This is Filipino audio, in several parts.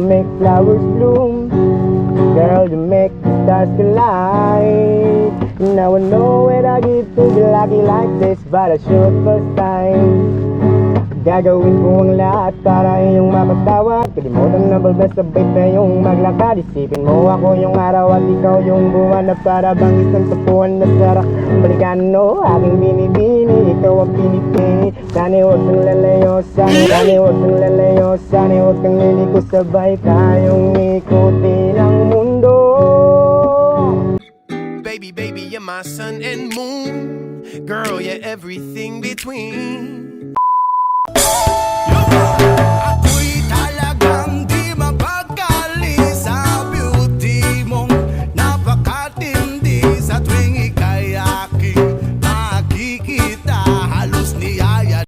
make flowers bloom. Girl, you make the stars collide. Now I know where I get to be lucky like this, but I should first time. Gagawin ko ang lahat para iyong mapatawad. Kalimutan na balbas, sabay tayong maglakad. Isipin mo ako yung araw at ikaw yung buwan na para bang isang tapuan na sarap. Balikan no, aking binibini, ikaw ang pinipini. Sana huwag kang lalayo, sana huwag kang lalayo, sana huwag kang liliko, sabay tayong ikutin ang mundo. Baby, baby, you're my sun and moon. Girl, you're everything between. Ako'y talagang di mapagkali sa beauty mong napakatindi. Sa tuwing ika'y aking makikita, halos niyaya.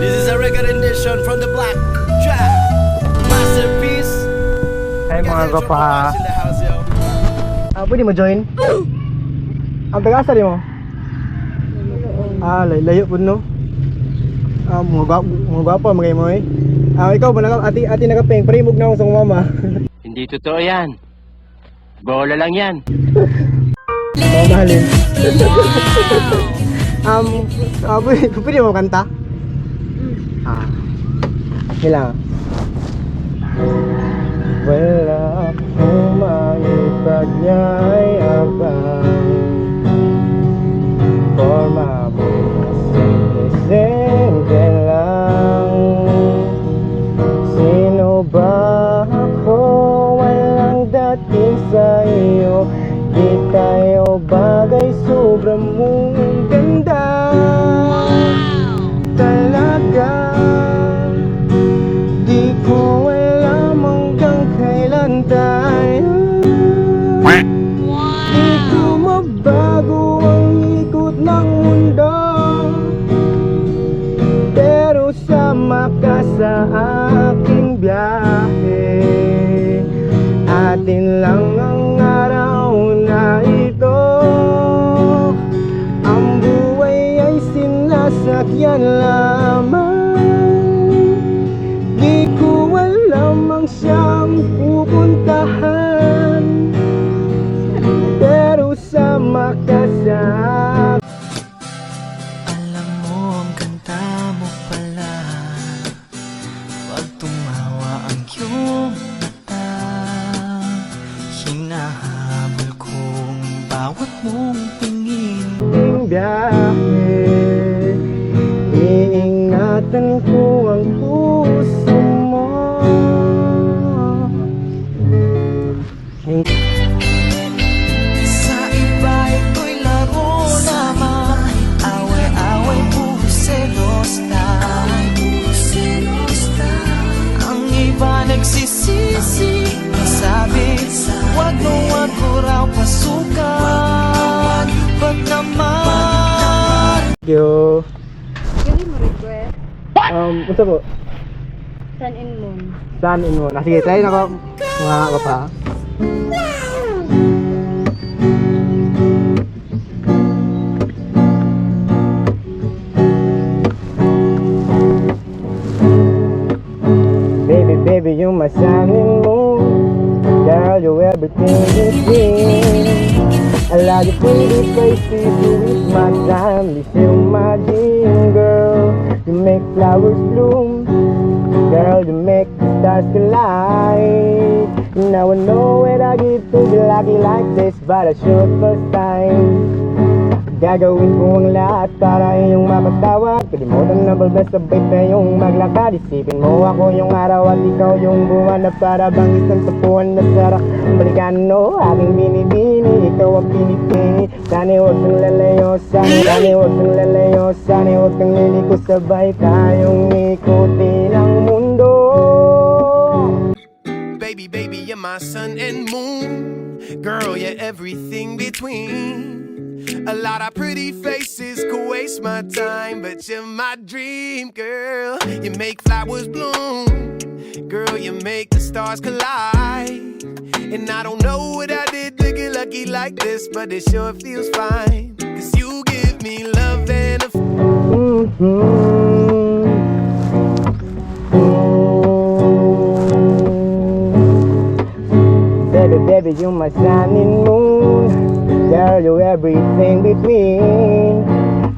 This is a record edition from the Black Track Masterpiece. Ay mga kapa, pwede mo join? Ang taga-asa rin mo? Layo po no? Mga gwapo mga mo eh. Ikaw ba, ati nakapeng, parimog na ako sa mama. Hindi totoo yan. Bola lang yan. Mamahalin. Pwede mo kanta? Kailangan. Wala akong maipag niya'y abang. Forma mo simple lang. Sino ba ako? Walang dating sa iyo. Di tayo bagay, sobrang mong ganda. Talaga di ko alam hanggang kailan tayo. Di ko mabago ang ikot ng mundo, pero sama ka sa aking biyahe. Atin lang ang araw na ito. Ang buhay ay sinasakyan lamang. Di ko alam ang siyang pupuntahan, pero sama ka sa akin. Alam mo ang ganda mo pala pag tumawa ang iyong mata. Hinahabol kong bawat mong tingin. Biyahe, iingatan ko ang puso mo. Sa iba ito'y laro lamang. Away-away, puro selos lang. Ang iba nagsisisi, sabi, wag ko raw pasukan. Wag naman. Thank you. Gali mo request? Unsa po? Sun and Moon. Sun and Moon. Sige, try na ko mga kapa. Baby, baby, you're my sun and moon. Girl, you're everything between. I love your pretty face, you with my time. You fill my dream, girl. You make flowers bloom. Girl, you make the stars collide. Now I know where I get to be lucky like this, but I should first time. Gagawin ko ang lahat para iyong mapatawad. Kalimutan na balbas, sabay tayong maglakad. Isipin mo ako yung araw at ikaw yung buwan na para bang isang tapuan na sarap. Balikan no, aking binibini, ikaw ang pinipini. Sana huwag kang lalayo, sana huwag kang lalayo, sana huwag kang liliko, sabay tayong ikutin ang mundo. Baby, baby, you're my sun and moon. Girl, you're everything between. A lot of pretty faces could waste my time, but you're my dream, girl. You make flowers bloom. Girl, you make the stars collide. And I don't know what I did to get lucky like this, but it sure feels fine. 'Cause you give me love and a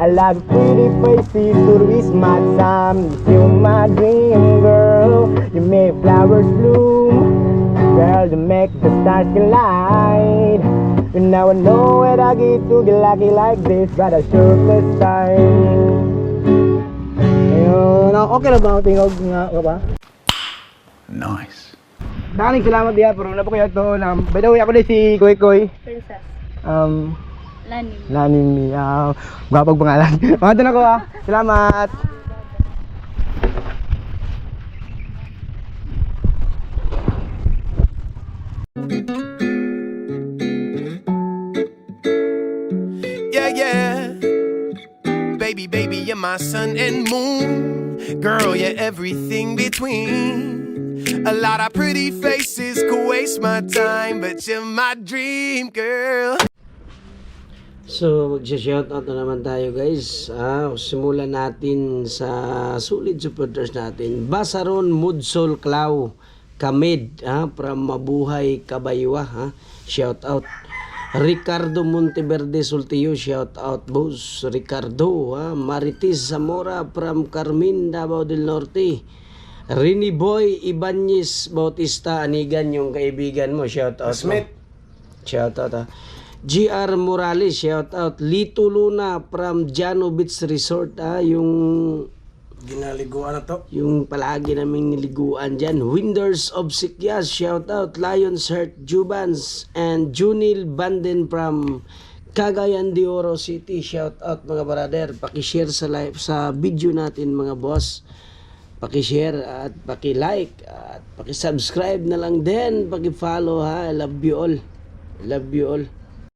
I like pretty faces to waste my time. You're my dream girl. You make flowers bloom. Girl, you make the stars collide. And now I know where I get to get lucky like this, but I sure miss time. Ayun, okay na ba ang tingog nga ka ba? Nice. Daling salamat diya, pero na po kayo ito. By the way, ako din si Koy Koy. Princess. Lanim. Lanim. Lanim ni, gwapag pangalan. Mga doon ako Salamat. Yeah, yeah. Baby, baby, you're my sun and moon. Girl, you're everything between. A lot of pretty faces could waste my time, but you're my dream girl. So, magsha-shoutout na naman tayo guys. Simulan natin sa solid supporters natin. Basaron Mudsol Clau Kamid from Mabuhay Kabaywa. Shoutout. Ricardo Monteverde Sultiyo, shoutout boss. Ricardo. Maritis Zamora from Carmen, Davao del Norte. Rini Boy Ibanez Bautista, Anigan yung kaibigan mo, shoutout. Smith. Shoutout GR Morales, shout out. Lito Luna from Jano Beach Resort, yung Ginaliguan na to. yung palagi naming niliguan dyan. Winders of Sikyas, shout out. Lions Heart Jubans and Junil Banden from Cagayan de Oro City, shout out mga brother. Paki-share sa live sa video natin mga boss. Paki-share at paki-like at paki-subscribe na lang din, paki-follow I love you all. I love you all.